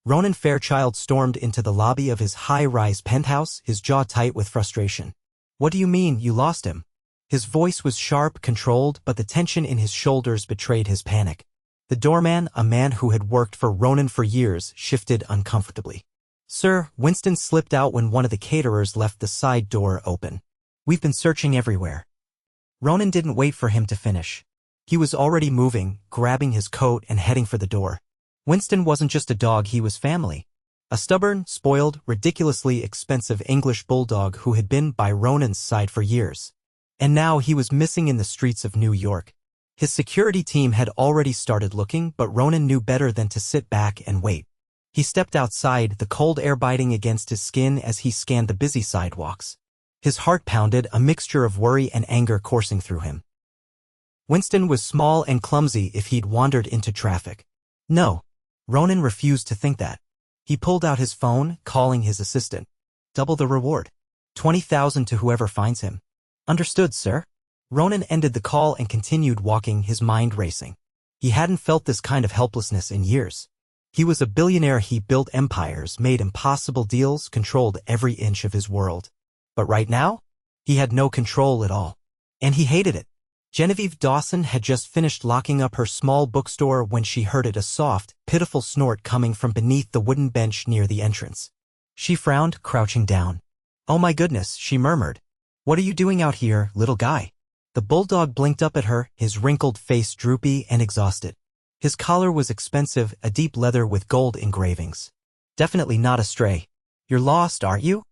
Ronan Fairchild stormed into the lobby of his high-rise penthouse, his jaw tight with frustration. "What do you mean, you lost him?" His voice was sharp, controlled, but the tension in his shoulders betrayed his panic. The doorman, a man who had worked for Ronan for years, shifted uncomfortably. "Sir," Winston slipped out when one of the caterers left the side door open. "We've been searching everywhere." Ronan didn't wait for him to finish. He was already moving, grabbing his coat and heading for the door. Winston wasn't just a dog, he was family. A stubborn, spoiled, ridiculously expensive English bulldog who had been by Ronan's side for years. And now he was missing in the streets of New York. His security team had already started looking, but Ronan knew better than to sit back and wait. He stepped outside, the cold air biting against his skin as he scanned the busy sidewalks. His heart pounded, a mixture of worry and anger coursing through him. Winston was small and clumsy if he'd wandered into traffic. No, Ronan refused to think that. He pulled out his phone, calling his assistant. "Double the reward. 20,000 to whoever finds him." "Understood, sir." Ronan ended the call and continued walking, his mind racing. He hadn't felt this kind of helplessness in years. He was a billionaire. He built empires, made impossible deals, controlled every inch of his world. But right now, he had no control at all. And he hated it. Genevieve Dawson had just finished locking up her small bookstore when she heard a soft, pitiful snort coming from beneath the wooden bench near the entrance. She frowned, crouching down. "Oh my goodness," she murmured. "What are you doing out here, little guy?" The bulldog blinked up at her, his wrinkled face droopy and exhausted. His collar was expensive, a deep leather with gold engravings. "Definitely not a stray. You're lost, aren't you?"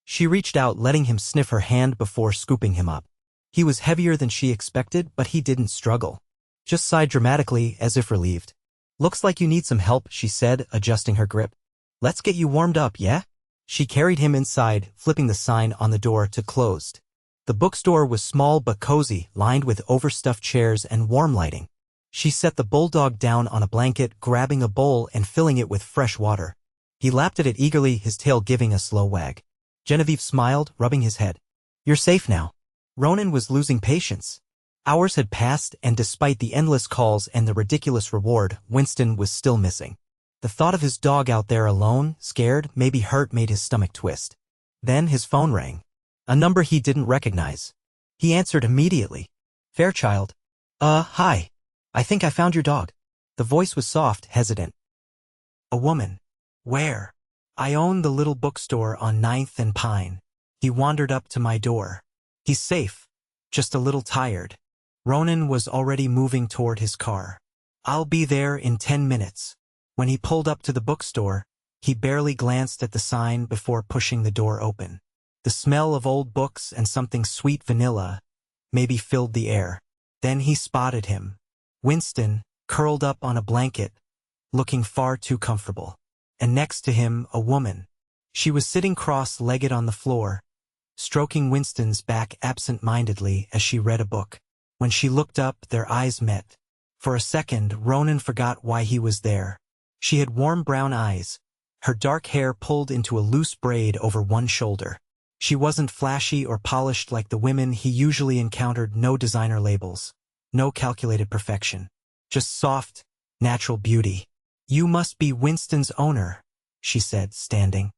She reached out, letting him sniff her hand before scooping him up. He was heavier than she expected, but he didn't struggle. Just sighed dramatically, as if relieved. "Looks like you need some help," she said, adjusting her grip. "Let's get you warmed up, yeah?" She carried him inside, flipping the sign on the door to closed. The bookstore was small but cozy, lined with overstuffed chairs and warm lighting. She set the bulldog down on a blanket, grabbing a bowl and filling it with fresh water. He lapped at it eagerly, his tail giving a slow wag. Genevieve smiled, rubbing his head. "You're safe now." Ronan was losing patience. Hours had passed, and despite the endless calls and the ridiculous reward, Winston was still missing. The thought of his dog out there alone, scared, maybe hurt, made his stomach twist. Then his phone rang. A number he didn't recognize. He answered immediately. "Fairchild." Hi. I think I found your dog." The voice was soft, hesitant. "A woman." "Where?" "I own the little bookstore on 9th and Pine. He wandered up to my door. He's safe. Just a little tired." Ronan was already moving toward his car. "I'll be there in 10 minutes. When he pulled up to the bookstore, he barely glanced at the sign before pushing the door open. The smell of old books and something sweet vanilla maybe filled the air. Then he spotted him. Winston, curled up on a blanket, looking far too comfortable. And next to him, a woman. She was sitting cross-legged on the floor, stroking Winston's back absent-mindedly as she read a book. When she looked up, their eyes met. For a second, Ronan forgot why he was there. She had warm brown eyes, her dark hair pulled into a loose braid over one shoulder. She wasn't flashy or polished like the women he usually encountered, no designer labels, no calculated perfection. Just soft, natural beauty. "You must be Winston's owner," she said, standing.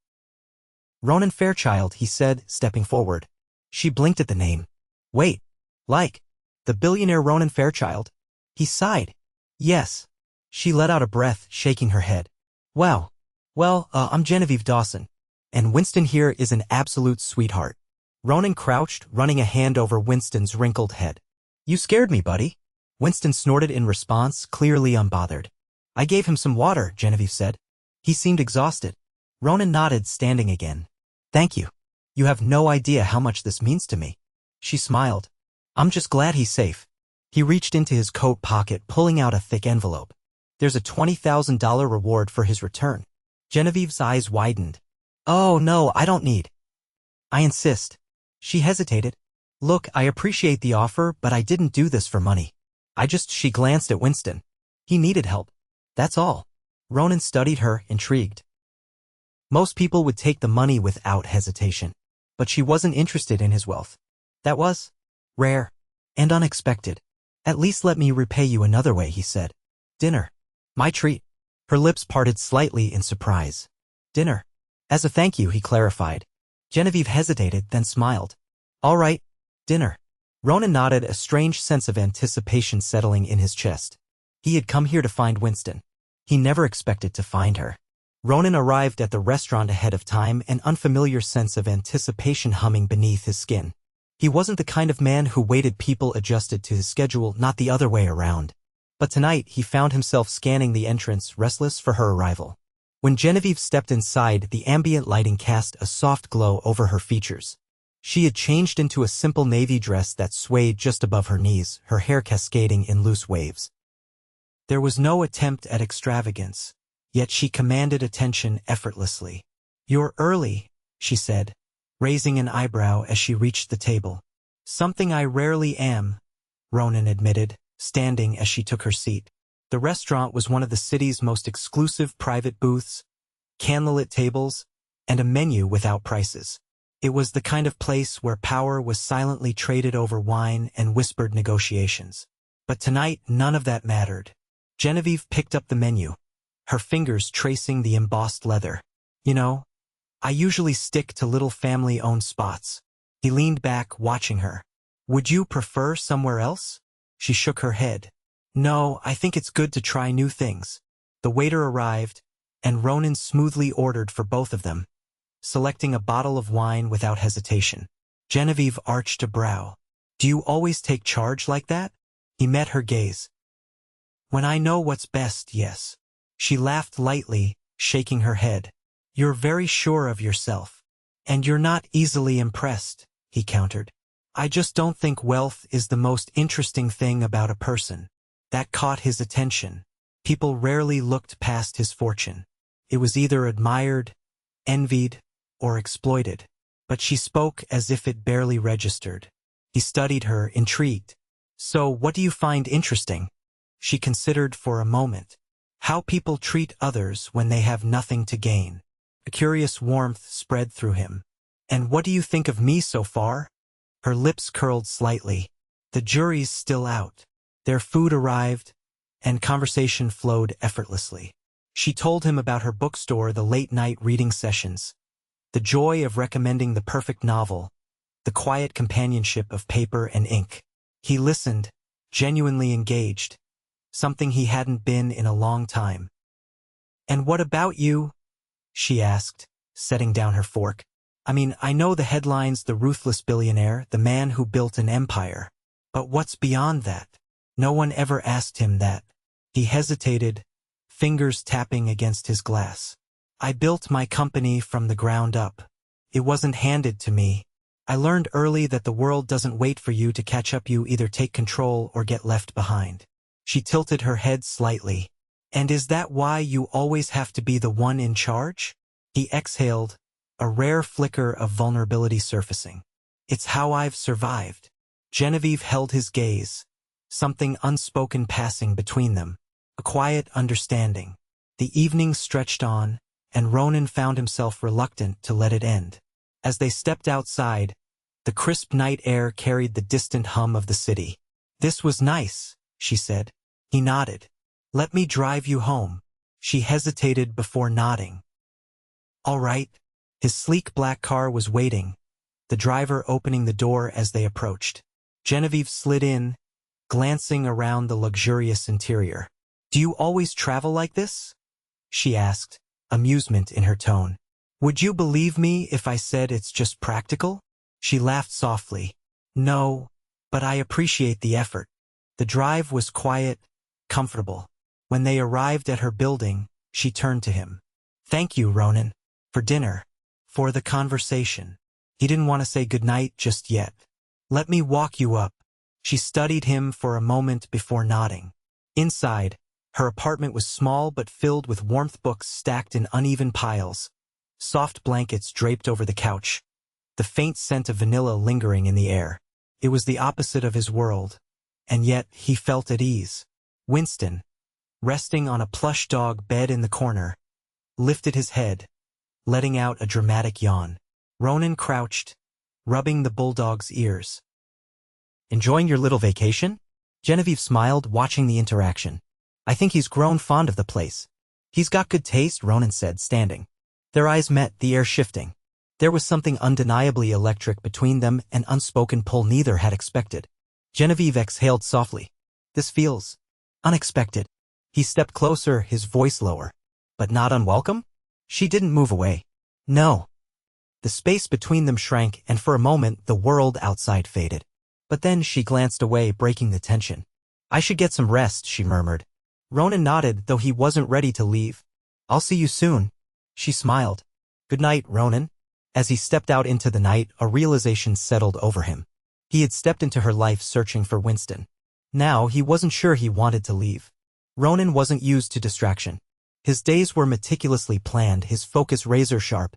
"Ronan Fairchild," he said, stepping forward. She blinked at the name. "Wait, like, the billionaire Ronan Fairchild?" He sighed. "Yes." She let out a breath, shaking her head. "Wow. Well, I'm Genevieve Dawson. And Winston here is an absolute sweetheart." Ronan crouched, running a hand over Winston's wrinkled head. "You scared me, buddy." Winston snorted in response, clearly unbothered. "I gave him some water," Genevieve said. He seemed exhausted. Ronan nodded, standing again. "Thank you. You have no idea how much this means to me." She smiled. "I'm just glad he's safe." He reached into his coat pocket, pulling out a thick envelope. "There's a $20,000 reward for his return." Genevieve's eyes widened. "Oh, no, I don't need." "I insist." She hesitated. "Look, I appreciate the offer, but I didn't do this for money. She glanced at Winston. He needed help. That's all." Ronan studied her, intrigued. Most people would take the money without hesitation. But she wasn't interested in his wealth. That was rare and unexpected. "At least let me repay you another way," he said. "Dinner. My treat." Her lips parted slightly in surprise. Dinner. As a thank you, he clarified. Genevieve hesitated, then smiled. All right, dinner. Ronan nodded, a strange sense of anticipation settling in his chest. He had come here to find Winston. He never expected to find her. Ronan arrived at the restaurant ahead of time, an unfamiliar sense of anticipation humming beneath his skin. He wasn't the kind of man who waited people adjusted to his schedule, not the other way around. But tonight he found himself scanning the entrance, restless for her arrival. When Genevieve stepped inside, the ambient lighting cast a soft glow over her features. She had changed into a simple navy dress that swayed just above her knees, her hair cascading in loose waves. There was no attempt at extravagance, yet she commanded attention effortlessly. You're early, she said, raising an eyebrow as she reached the table. Something I rarely am, Ronan admitted, standing as she took her seat. The restaurant was one of the city's most exclusive private booths, candlelit tables, and a menu without prices. It was the kind of place where power was silently traded over wine and whispered negotiations. But tonight, none of that mattered. Genevieve picked up the menu, her fingers tracing the embossed leather. You know, I usually stick to little family-owned spots. He leaned back, watching her. Would you prefer somewhere else? She shook her head. No, I think it's good to try new things. The waiter arrived, and Ronan smoothly ordered for both of them, selecting a bottle of wine without hesitation. Genevieve arched a brow. Do you always take charge like that? He met her gaze. When I know what's best, yes. She laughed lightly, shaking her head. You're very sure of yourself. And you're not easily impressed, he countered. I just don't think wealth is the most interesting thing about a person. That caught his attention. People rarely looked past his fortune. It was either admired, envied, or exploited. But she spoke as if it barely registered. He studied her, intrigued. So, what do you find interesting? She considered for a moment. How people treat others when they have nothing to gain. A curious warmth spread through him. And what do you think of me so far? Her lips curled slightly. The jury's still out. Their food arrived, and conversation flowed effortlessly. She told him about her bookstore, the late-night reading sessions, the joy of recommending the perfect novel, the quiet companionship of paper and ink. He listened, genuinely engaged, something he hadn't been in a long time. And what about you? She asked, setting down her fork. I mean, I know the headlines, the ruthless billionaire, the man who built an empire. But what's beyond that? No one ever asked him that. He hesitated, fingers tapping against his glass. I built my company from the ground up. It wasn't handed to me. I learned early that the world doesn't wait for you to catch up. You either take control or get left behind. She tilted her head slightly. And is that why you always have to be the one in charge? He exhaled, a rare flicker of vulnerability surfacing. It's how I've survived. Genevieve held his gaze, something unspoken passing between them, a quiet understanding. The evening stretched on, and Ronan found himself reluctant to let it end. As they stepped outside, the crisp night air carried the distant hum of the city. This was nice, she said. He nodded. Let me drive you home. She hesitated before nodding. All right. His sleek black car was waiting, the driver opening the door as they approached. Genevieve slid in, glancing around the luxurious interior. Do you always travel like this? She asked, amusement in her tone. Would you believe me if I said it's just practical? She laughed softly. No, but I appreciate the effort. The drive was quiet, comfortable. When they arrived at her building, she turned to him. Thank you, Ronan, for dinner, for the conversation. He didn't want to say goodnight just yet. Let me walk you up. She studied him for a moment before nodding. Inside, her apartment was small but filled with warmth, books stacked in uneven piles, soft blankets draped over the couch, the faint scent of vanilla lingering in the air. It was the opposite of his world, and yet he felt at ease. Winston, resting on a plush dog bed in the corner, lifted his head, letting out a dramatic yawn. Ronan crouched, rubbing the bulldog's ears. Enjoying your little vacation? Genevieve smiled, watching the interaction. I think he's grown fond of the place. He's got good taste, Ronan said, standing. Their eyes met, the air shifting. There was something undeniably electric between them, an unspoken pull neither had expected. Genevieve exhaled softly. This feels unexpected. He stepped closer, his voice lower. But not unwelcome? She didn't move away. No. The space between them shrank, and for a moment the world outside faded. But then she glanced away, breaking the tension. I should get some rest, she murmured. Ronan nodded, though he wasn't ready to leave. I'll see you soon. She smiled. Good night, Ronan. As he stepped out into the night, a realization settled over him. He had stepped into her life searching for Winston. Now he wasn't sure he wanted to leave. Ronan wasn't used to distraction. His days were meticulously planned, his focus razor-sharp.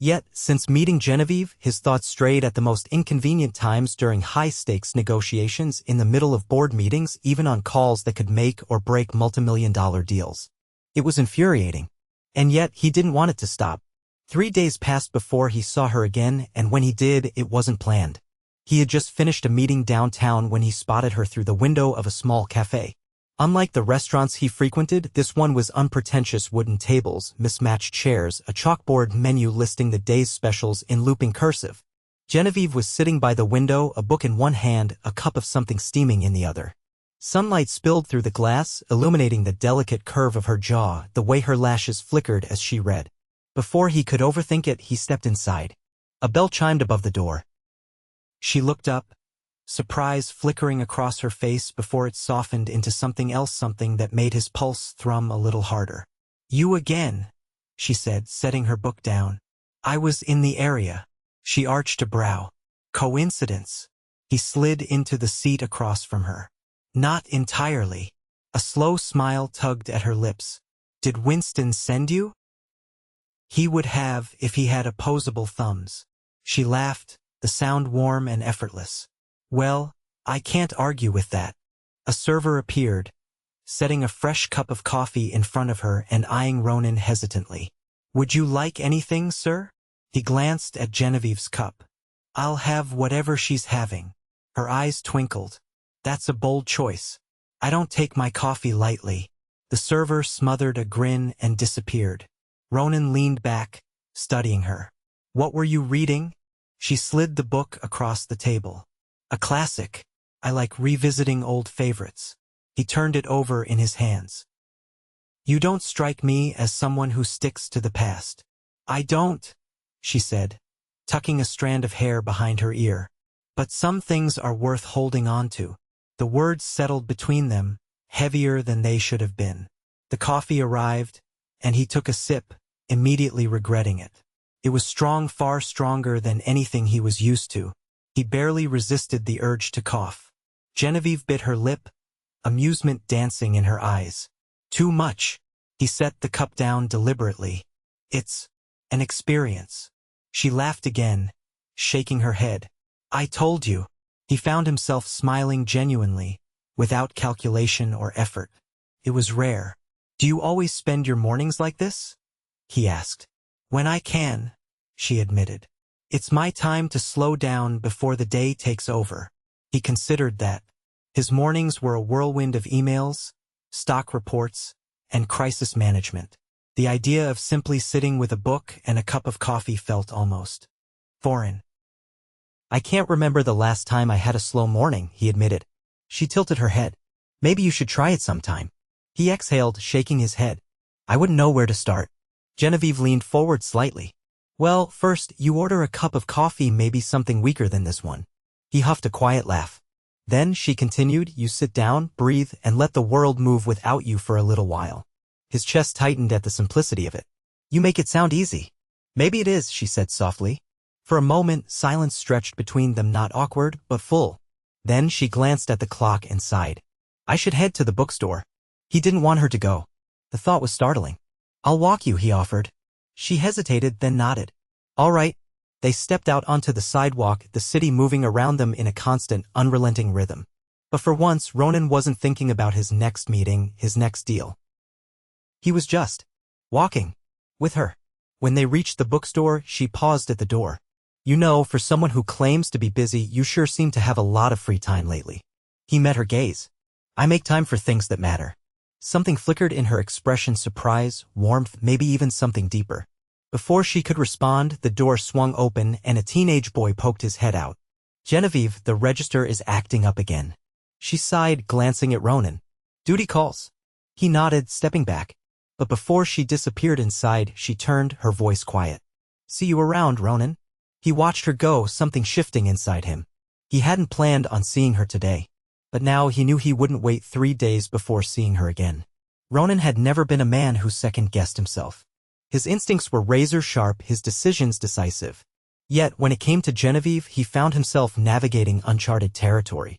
Yet, since meeting Genevieve, his thoughts strayed at the most inconvenient times during high-stakes negotiations, in the middle of board meetings, even on calls that could make or break multimillion-dollar deals. It was infuriating. And yet, he didn't want it to stop. 3 days passed before he saw her again, and when he did, it wasn't planned. He had just finished a meeting downtown when he spotted her through the window of a small cafe. Unlike the restaurants he frequented, this one was unpretentious: wooden tables, mismatched chairs, a chalkboard menu listing the day's specials in looping cursive. Genevieve was sitting by the window, a book in one hand, a cup of something steaming in the other. Sunlight spilled through the glass, illuminating the delicate curve of her jaw, the way her lashes flickered as she read. Before he could overthink it, he stepped inside. A bell chimed above the door. She looked up, surprise flickering across her face before it softened into something else, something that made his pulse thrum a little harder. You again, she said, setting her book down. I was in the area. She arched a brow. Coincidence? He slid into the seat across from her. Not entirely. A slow smile tugged at her lips. Did Winston send you? He would have if he had opposable thumbs. She laughed, the sound warm and effortless. Well, I can't argue with that. A server appeared, setting a fresh cup of coffee in front of her and eyeing Ronan hesitantly. Would you like anything, sir? He glanced at Genevieve's cup. I'll have whatever she's having. Her eyes twinkled. That's a bold choice. I don't take my coffee lightly. The server smothered a grin and disappeared. Ronan leaned back, studying her. What were you reading? She slid the book across the table. A classic. I like revisiting old favorites. He turned it over in his hands. You don't strike me as someone who sticks to the past. I don't, she said, tucking a strand of hair behind her ear. But some things are worth holding on to. The words settled between them, heavier than they should have been. The coffee arrived, and he took a sip, immediately regretting it. It was strong, far stronger than anything he was used to. He barely resisted the urge to cough. Genevieve bit her lip, amusement dancing in her eyes. Too much. He set the cup down deliberately. It's an experience. She laughed again, shaking her head. I told you. He found himself smiling genuinely, without calculation or effort. It was rare. Do you always spend your mornings like this? He asked. When I can, she admitted. It's my time to slow down before the day takes over. He considered that. His mornings were a whirlwind of emails, stock reports, and crisis management. The idea of simply sitting with a book and a cup of coffee felt almost foreign. I can't remember the last time I had a slow morning, he admitted. She tilted her head. Maybe you should try it sometime. He exhaled, shaking his head. I wouldn't know where to start. Genevieve leaned forward slightly. Well, first, you order a cup of coffee, maybe something weaker than this one. He huffed a quiet laugh. Then, she continued, you sit down, breathe, and let the world move without you for a little while. His chest tightened at the simplicity of it. You make it sound easy. Maybe it is, she said softly. For a moment, silence stretched between them, not awkward, but full. Then she glanced at the clock and sighed. I should head to the bookstore. He didn't want her to go. The thought was startling. I'll walk you, he offered. She hesitated, then nodded. All right. They stepped out onto the sidewalk, the city moving around them in a constant, unrelenting rhythm. But for once, Ronan wasn't thinking about his next meeting, his next deal. He was just walking with her. When they reached the bookstore, she paused at the door. You know, for someone who claims to be busy, you sure seem to have a lot of free time lately. He met her gaze. I make time for things that matter. Something flickered in her expression, surprise, warmth, maybe even something deeper. Before she could respond, the door swung open and a teenage boy poked his head out. Genevieve, the register is acting up again. She sighed, glancing at Ronan. Duty calls. He nodded, stepping back. But before she disappeared inside, she turned, her voice quiet. See you around, Ronan. He watched her go, something shifting inside him. He hadn't planned on seeing her today. But now he knew he wouldn't wait 3 days before seeing her again. Ronan had never been a man who second-guessed himself. His instincts were razor-sharp, his decisions decisive. Yet, when it came to Genevieve, he found himself navigating uncharted territory.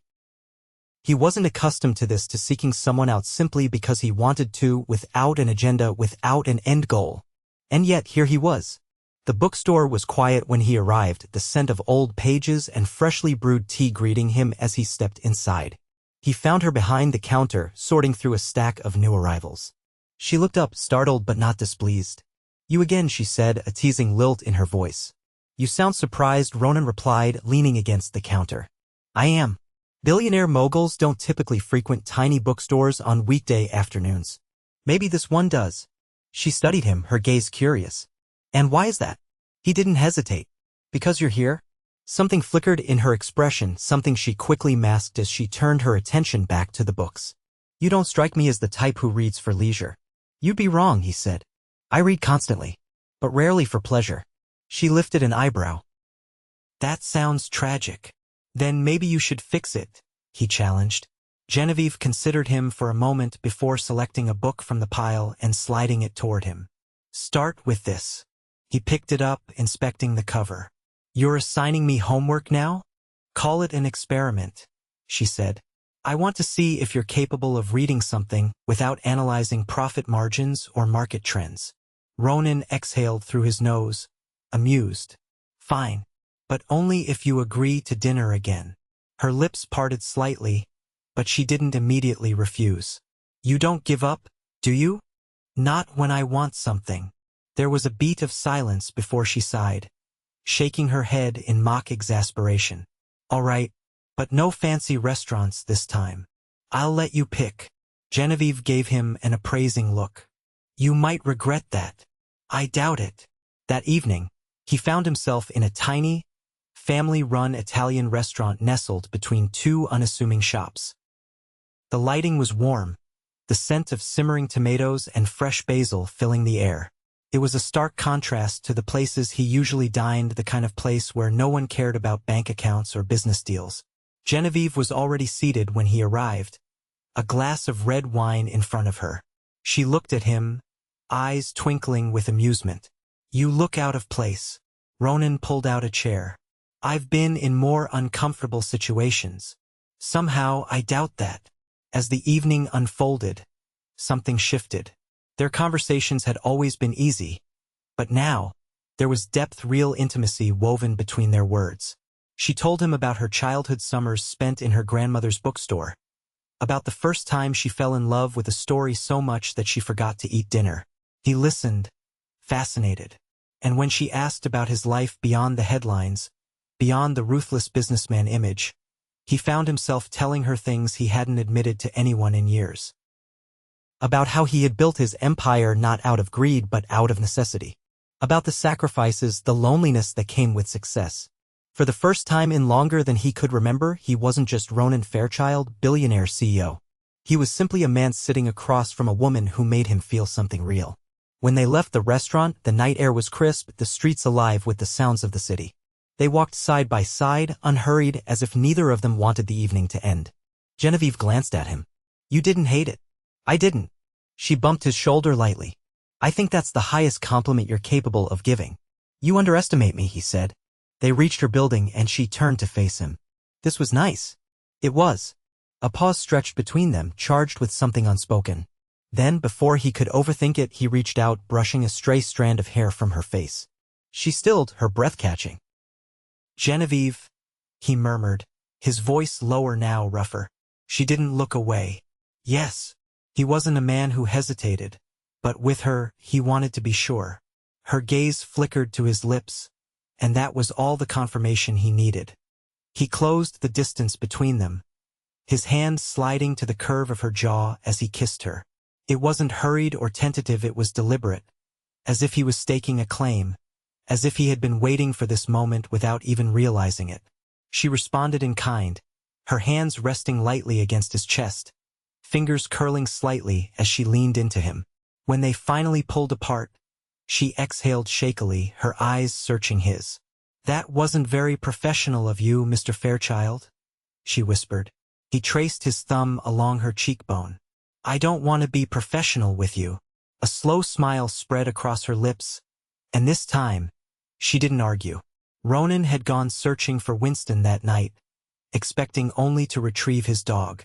He wasn't accustomed to this, to seeking someone out simply because he wanted to, without an agenda, without an end goal. And yet, here he was. The bookstore was quiet when he arrived, the scent of old pages and freshly brewed tea greeting him as he stepped inside. He found her behind the counter, sorting through a stack of new arrivals. She looked up, startled but not displeased. You again, she said, a teasing lilt in her voice. You sound surprised, Ronan replied, leaning against the counter. I am. Billionaire moguls don't typically frequent tiny bookstores on weekday afternoons. Maybe this one does. She studied him, her gaze curious. And why is that? He didn't hesitate. Because you're here? Something flickered in her expression, something she quickly masked as she turned her attention back to the books. You don't strike me as the type who reads for leisure. You'd be wrong, he said. I read constantly, but rarely for pleasure. She lifted an eyebrow. That sounds tragic. Then maybe you should fix it, he challenged. Genevieve considered him for a moment before selecting a book from the pile and sliding it toward him. Start with this. He picked it up, inspecting the cover. You're assigning me homework now? Call it an experiment, she said. I want to see if you're capable of reading something without analyzing profit margins or market trends. Ronan exhaled through his nose, amused. Fine, but only if you agree to dinner again. Her lips parted slightly, but she didn't immediately refuse. You don't give up, do you? Not when I want something. There was a beat of silence before she sighed, shaking her head in mock exasperation. All right, but no fancy restaurants this time. I'll let you pick. Genevieve gave him an appraising look. You might regret that. I doubt it. That evening, he found himself in a tiny, family-run Italian restaurant nestled between two unassuming shops. The lighting was warm, the scent of simmering tomatoes and fresh basil filling the air. It was a stark contrast to the places he usually dined, the kind of place where no one cared about bank accounts or business deals. Genevieve was already seated when he arrived, a glass of red wine in front of her. She looked at him, eyes twinkling with amusement. You look out of place. Ronan pulled out a chair. I've been in more uncomfortable situations. Somehow I doubt that. As the evening unfolded, something shifted. Their conversations had always been easy, but now, there was depth, real intimacy woven between their words. She told him about her childhood summers spent in her grandmother's bookstore, about the first time she fell in love with a story so much that she forgot to eat dinner. He listened, fascinated, and when she asked about his life beyond the headlines, beyond the ruthless businessman image, he found himself telling her things he hadn't admitted to anyone in years. About how he had built his empire not out of greed but out of necessity. About the sacrifices, the loneliness that came with success. For the first time in longer than he could remember, he wasn't just Ronan Fairchild, billionaire CEO. He was simply a man sitting across from a woman who made him feel something real. When they left the restaurant, the night air was crisp, the streets alive with the sounds of the city. They walked side by side, unhurried, as if neither of them wanted the evening to end. Genevieve glanced at him. You didn't hate it. I didn't. She bumped his shoulder lightly. I think that's the highest compliment you're capable of giving. You underestimate me, he said. They reached her building and she turned to face him. This was nice. It was. A pause stretched between them, charged with something unspoken. Then, before he could overthink it, he reached out, brushing a stray strand of hair from her face. She stilled, her breath catching. Genevieve, he murmured, his voice lower now, rougher. She didn't look away. Yes. He wasn't a man who hesitated, but with her, he wanted to be sure. Her gaze flickered to his lips, and that was all the confirmation he needed. He closed the distance between them, his hand sliding to the curve of her jaw as he kissed her. It wasn't hurried or tentative, it was deliberate, as if he was staking a claim, as if he had been waiting for this moment without even realizing it. She responded in kind, her hands resting lightly against his chest, fingers curling slightly as she leaned into him. When they finally pulled apart, she exhaled shakily, her eyes searching his. "That wasn't very professional of you, Mr. Fairchild," she whispered. He traced his thumb along her cheekbone. "I don't want to be professional with you." A slow smile spread across her lips, and this time, she didn't argue. Ronan had gone searching for Winston that night, expecting only to retrieve his dog.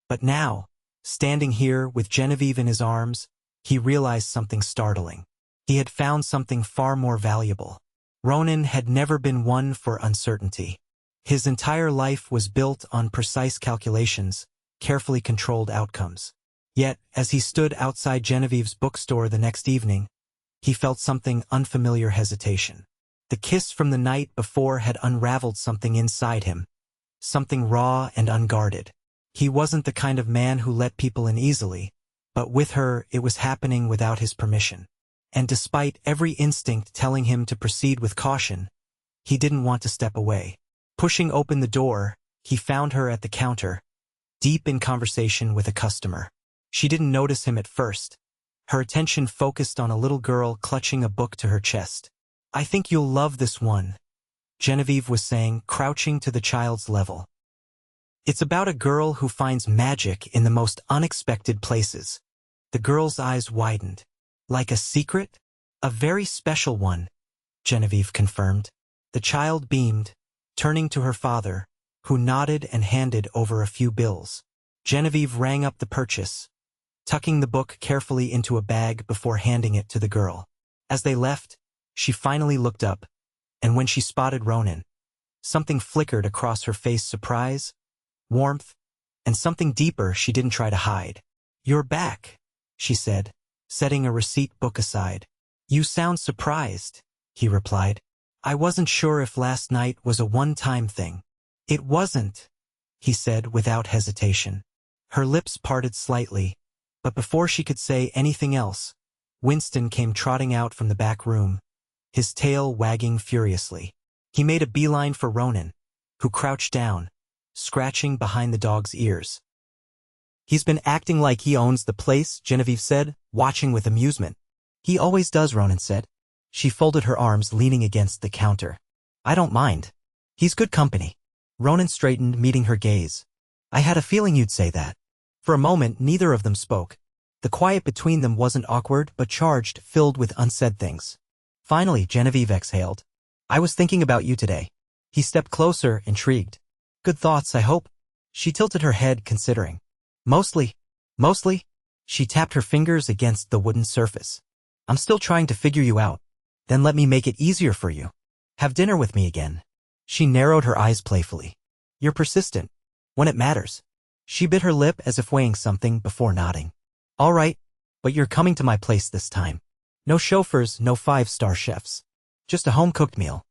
But now, standing here with Genevieve in his arms, he realized something startling. He had found something far more valuable. Ronan had never been one for uncertainty. His entire life was built on precise calculations, carefully controlled outcomes. Yet, as he stood outside Genevieve's bookstore the next evening, he felt something unfamiliar: hesitation. The kiss from the night before had unraveled something inside him, something raw and unguarded. He wasn't the kind of man who let people in easily, but with her it was happening without his permission. And despite every instinct telling him to proceed with caution, he didn't want to step away. Pushing open the door, he found her at the counter, deep in conversation with a customer. She didn't notice him at first. Her attention focused on a little girl clutching a book to her chest. "I think you'll love this one," Genevieve was saying, crouching to the child's level. "It's about a girl who finds magic in the most unexpected places." The girl's eyes widened. "Like a secret?" "A very special one," Genevieve confirmed. The child beamed, turning to her father, who nodded and handed over a few bills. Genevieve rang up the purchase, tucking the book carefully into a bag before handing it to the girl. As they left, she finally looked up, and when she spotted Ronan, something flickered across her face: surprise, warmth, and something deeper she didn't try to hide. "You're back," she said, setting a receipt book aside. "You sound surprised," he replied. "I wasn't sure if last night was a one-time thing." "It wasn't," he said without hesitation. Her lips parted slightly, but before she could say anything else, Winston came trotting out from the back room, his tail wagging furiously. He made a beeline for Ronan, who crouched down, scratching behind the dog's ears. "He's been acting like he owns the place," Genevieve said, watching with amusement. "He always does," Ronan said. She folded her arms, leaning against the counter. "I don't mind. He's good company." Ronan straightened, meeting her gaze. "I had a feeling you'd say that." For a moment, neither of them spoke. The quiet between them wasn't awkward, but charged, filled with unsaid things. Finally, Genevieve exhaled. "I was thinking about you today." He stepped closer, intrigued. "Good thoughts, I hope?" She tilted her head, considering. Mostly. She tapped her fingers against the wooden surface. "I'm still trying to figure you out. Then let me make it easier for you. Have dinner with me again." She narrowed her eyes playfully. "You're persistent. When it matters." She bit her lip as if weighing something before nodding. "All right, but you're coming to my place this time. No chauffeurs, no five-star chefs. Just a home-cooked meal."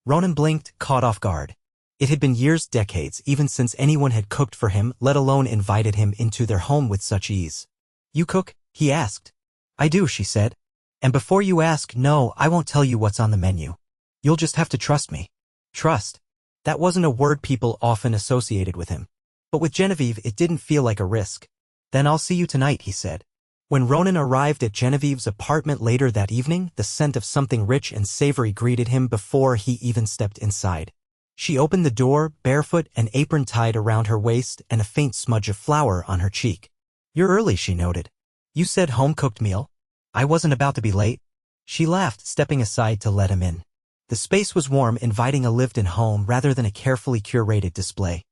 Ronan blinked, caught off guard. It had been years, decades, even since anyone had cooked for him, let alone invited him into their home with such ease. "You cook?" he asked. "I do," she said. "And before you ask, no, I won't tell you what's on the menu. You'll just have to trust me." Trust. That wasn't a word people often associated with him. But with Genevieve, it didn't feel like a risk. "Then I'll see you tonight," he said. When Ronan arrived at Genevieve's apartment later that evening, the scent of something rich and savory greeted him before he even stepped inside. She opened the door, barefoot, an apron tied around her waist, and a faint smudge of flour on her cheek. "You're early," she noted. "You said home-cooked meal? I wasn't about to be late." She laughed, stepping aside to let him in. The space was warm, inviting a lived-in home rather than a carefully curated display.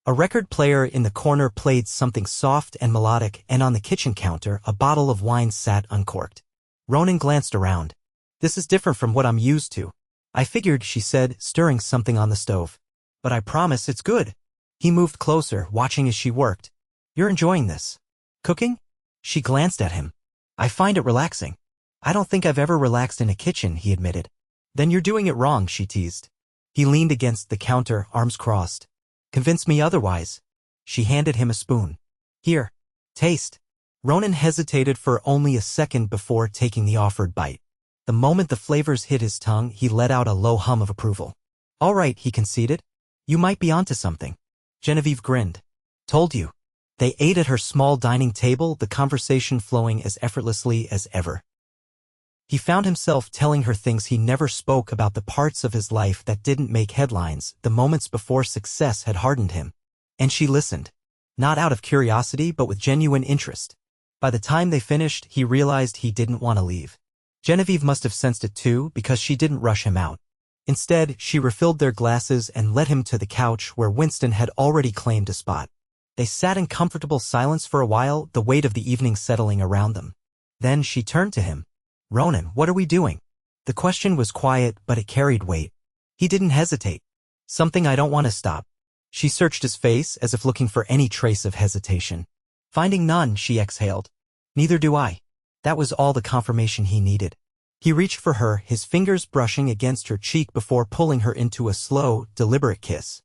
A record player in the corner played something soft and melodic, and on the kitchen counter, a bottle of wine sat uncorked. Ronan glanced around. "This is different from what I'm used to." "I figured," she said, stirring something on the stove. "But I promise it's good." He moved closer, watching as she worked. "You're enjoying this? Cooking?" She glanced at him. "I find it relaxing." "I don't think I've ever relaxed in a kitchen," he admitted. "Then you're doing it wrong," she teased. He leaned against the counter, arms crossed. "Convince me otherwise." She handed him a spoon. "Here. Taste. Ronan hesitated for only a second before taking the offered bite. The moment the flavors hit his tongue, he let out a low hum of approval. All right, he conceded. You might be onto something. Genevieve grinned. Told you. They ate at her small dining table, the conversation flowing as effortlessly as ever. He found himself telling her things he never spoke about, the parts of his life that didn't make headlines, the moments before success had hardened him. And she listened. Not out of curiosity, but with genuine interest. By the time they finished, he realized he didn't want to leave. Genevieve must have sensed it too, because she didn't rush him out. Instead, she refilled their glasses and led him to the couch where Winston had already claimed a spot. They sat in comfortable silence for a while, the weight of the evening settling around them. Then she turned to him. Ronan, what are we doing? The question was quiet, but it carried weight. He didn't hesitate. Something I don't want to stop. She searched his face as if looking for any trace of hesitation. Finding none, she exhaled. Neither do I. That was all the confirmation he needed. He reached for her, his fingers brushing against her cheek before pulling her into a slow, deliberate kiss.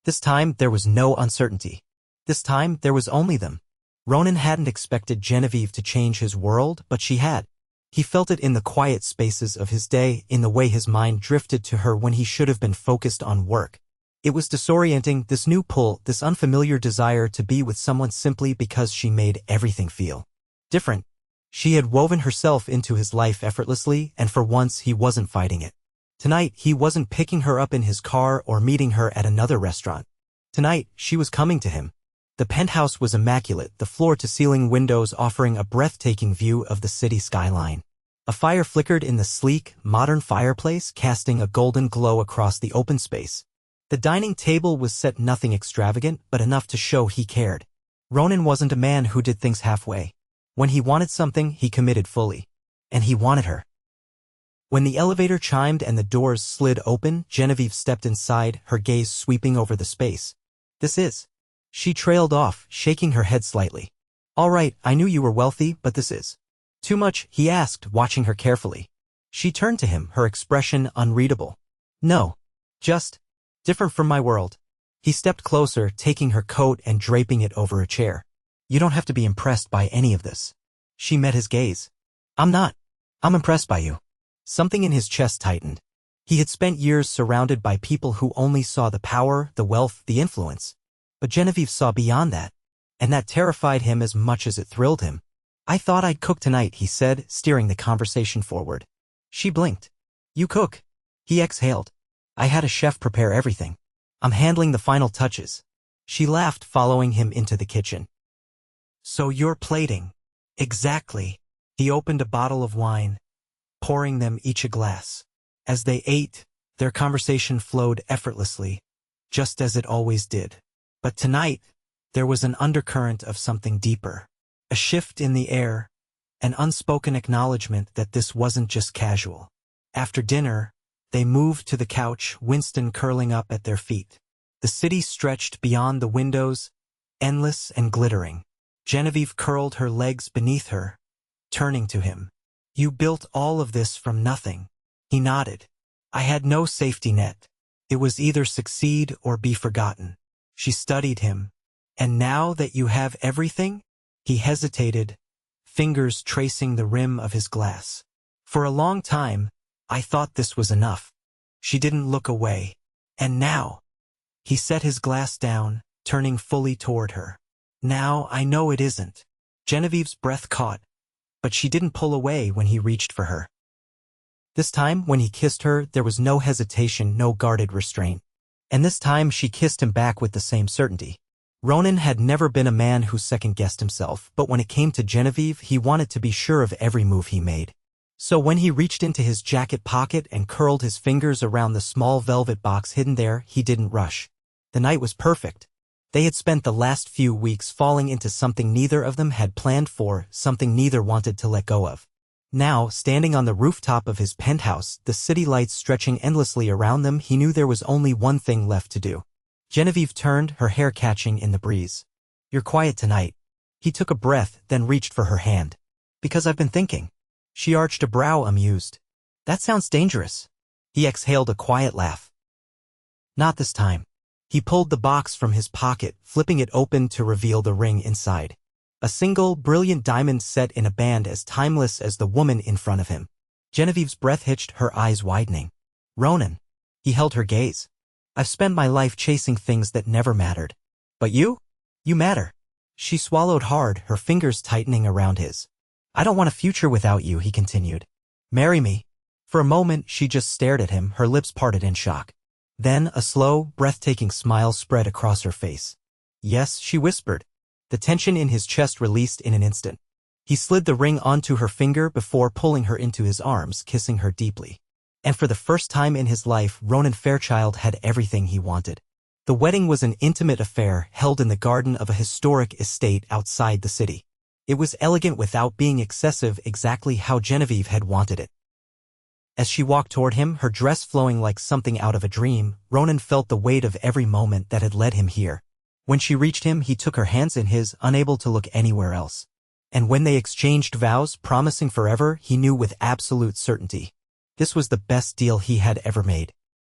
This time, there was no uncertainty. This time, there was only them. Ronan hadn't expected Genevieve to change his world, but she had. He felt it in the quiet spaces of his day, in the way his mind drifted to her when he should have been focused on work. It was disorienting, this new pull, this unfamiliar desire to be with someone simply because she made everything feel different. She had woven herself into his life effortlessly, and for once he wasn't fighting it. Tonight, he wasn't picking her up in his car or meeting her at another restaurant. Tonight, she was coming to him. The penthouse was immaculate, the floor-to-ceiling windows offering a breathtaking view of the city skyline. A fire flickered in the sleek, modern fireplace, casting a golden glow across the open space. The dining table was set nothing extravagant, but enough to show he cared. Ronan wasn't a man who did things halfway. When he wanted something, he committed fully. And he wanted her. When the elevator chimed and the doors slid open, Genevieve stepped inside, her gaze sweeping over the space. This is. She trailed off, shaking her head slightly. All right, I knew you were wealthy, but this is. Too much, he asked, watching her carefully. She turned to him, her expression unreadable. No. Just. Different from my world. He stepped closer, taking her coat and draping it over a chair. You don't have to be impressed by any of this. She met his gaze. I'm not. I'm impressed by you. Something in his chest tightened. He had spent years surrounded by people who only saw the power, the wealth, the influence. But Genevieve saw beyond that. And that terrified him as much as it thrilled him. I thought I'd cook tonight, he said, steering the conversation forward. She blinked. You cook? He exhaled. I had a chef prepare everything. I'm handling the final touches. She laughed, following him into the kitchen. So you're plating. Exactly. He opened a bottle of wine, pouring them each a glass. As they ate, their conversation flowed effortlessly, just as it always did. But tonight, there was an undercurrent of something deeper. A shift in the air, an unspoken acknowledgement that this wasn't just casual. After dinner, they moved to the couch, Winston curling up at their feet. The city stretched beyond the windows, endless and glittering. Genevieve curled her legs beneath her, turning to him. You built all of this from nothing. He nodded. I had no safety net. It was either succeed or be forgotten. She studied him. And now that you have everything? He hesitated, fingers tracing the rim of his glass. For a long time, I thought this was enough. She didn't look away. And now? He set his glass down, turning fully toward her. Now I know it isn't. Genevieve's breath caught, but she didn't pull away when he reached for her. This time, when he kissed her, there was no hesitation, no guarded restraint. And this time she kissed him back with the same certainty. Ronan had never been a man who second-guessed himself, but when it came to Genevieve, he wanted to be sure of every move he made. So when he reached into his jacket pocket and curled his fingers around the small velvet box hidden there, he didn't rush. The night was perfect. They had spent the last few weeks falling into something neither of them had planned for, something neither wanted to let go of. Now, standing on the rooftop of his penthouse, the city lights stretching endlessly around them, he knew there was only one thing left to do. Genevieve turned, her hair catching in the breeze. You're quiet tonight. He took a breath, then reached for her hand. Because I've been thinking. She arched a brow, amused. That sounds dangerous. He exhaled a quiet laugh. Not this time. He pulled the box from his pocket, flipping it open to reveal the ring inside. A single, brilliant diamond set in a band as timeless as the woman in front of him. Genevieve's breath hitched, her eyes widening. Ronan. He held her gaze. I've spent my life chasing things that never mattered. But you? You matter. She swallowed hard, her fingers tightening around his. I don't want a future without you, he continued. Marry me. For a moment, she just stared at him, her lips parted in shock. Then, a slow, breathtaking smile spread across her face. Yes, she whispered. The tension in his chest released in an instant. He slid the ring onto her finger before pulling her into his arms, kissing her deeply. And for the first time in his life, Ronan Fairchild had everything he wanted. The wedding was an intimate affair held in the garden of a historic estate outside the city. It was elegant without being excessive, exactly how Genevieve had wanted it. As she walked toward him, her dress flowing like something out of a dream, Ronan felt the weight of every moment that had led him here. When she reached him, he took her hands in his, unable to look anywhere else. And when they exchanged vows, promising forever, he knew with absolute certainty. This was the best deal he had ever made.